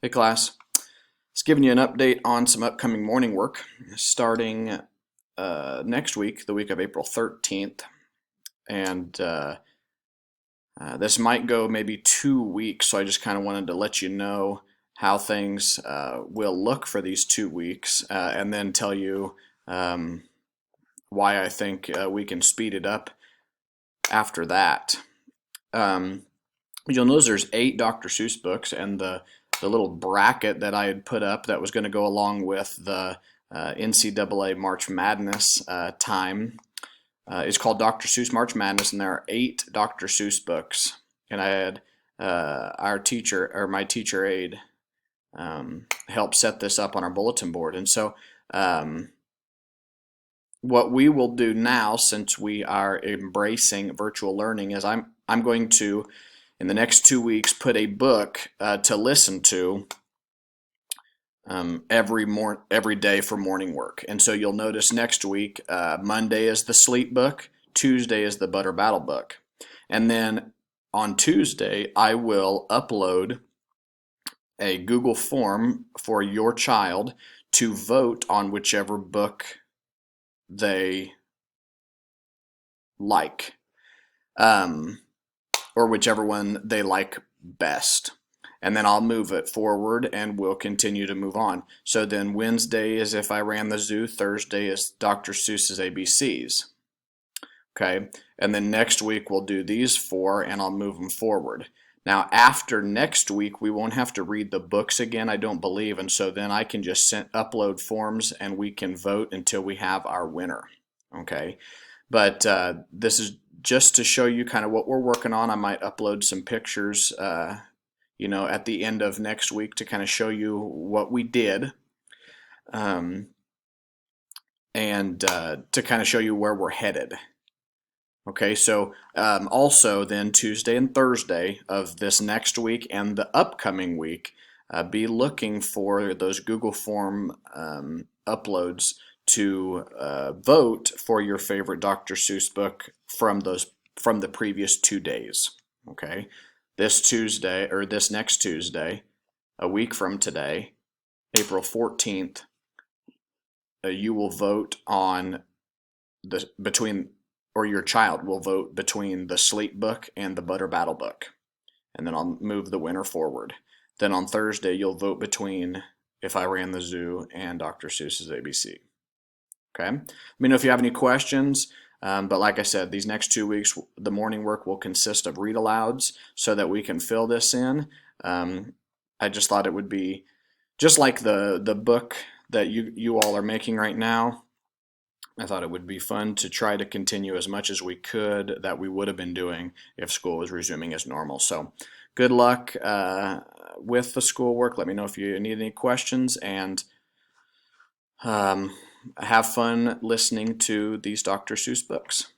Hey class, just giving you an update on some upcoming morning work starting next week, the week of April 13th. And this might go maybe 2 weeks, so I just kind of wanted to let you know how things will look for these 2 weeks and then tell you why I think we can speed it up after that. You'll notice there's 8 Dr. Seuss books, and the little bracket that I had put up that was going to go along with the NCAA March Madness time is called Dr. Seuss March Madness, and there are 8 Dr. Seuss books. And I had our teacher, or my teacher aide, help set this up on our bulletin board. And so what we will do now, since we are embracing virtual learning, is I'm going to, in the next 2 weeks, put a book to listen to every day for morning work. And so you'll notice next week, Monday is the sleep book, Tuesday is the butter battle book. And then on Tuesday, I will upload a Google form for your child to vote on whichever book they like. Or whichever one they like best. And then I'll move it forward and we'll continue to move on. So then Wednesday is If I Ran the Zoo, Thursday is Dr. Seuss's ABCs. Okay, and then next week we'll do these 4 and I'll move them forward. Now after next week we won't have to read the books again, I don't believe, and so then I can just upload forms and we can vote until we have our winner. Okay, but this is just to show you kind of what we're working on. I might upload some pictures, at the end of next week to kind of show you what we did, and to kind of show you where we're headed. Okay, so also then Tuesday and Thursday of this next week and the upcoming week, be looking for those Google Form uploads to vote for your favorite Dr. Seuss book from the previous 2 days. Okay, this next Tuesday, a week from today, April 14th, you will vote on your child will vote between the sleep book and the butter battle book, and then I'll move the winner forward. Then on Thursday you'll vote between If I Ran the Zoo and Dr. Seuss's ABC. Okay, let me know if you have any questions, but like I said, these next 2 weeks, the morning work will consist of read-alouds so that we can fill this in. I just thought it would be, just like the book that you all are making right now, I thought it would be fun to try to continue as much as we could that we would have been doing if school was resuming as normal. So good luck with the schoolwork. Let me know if you need any questions, and have fun listening to these Dr. Seuss books.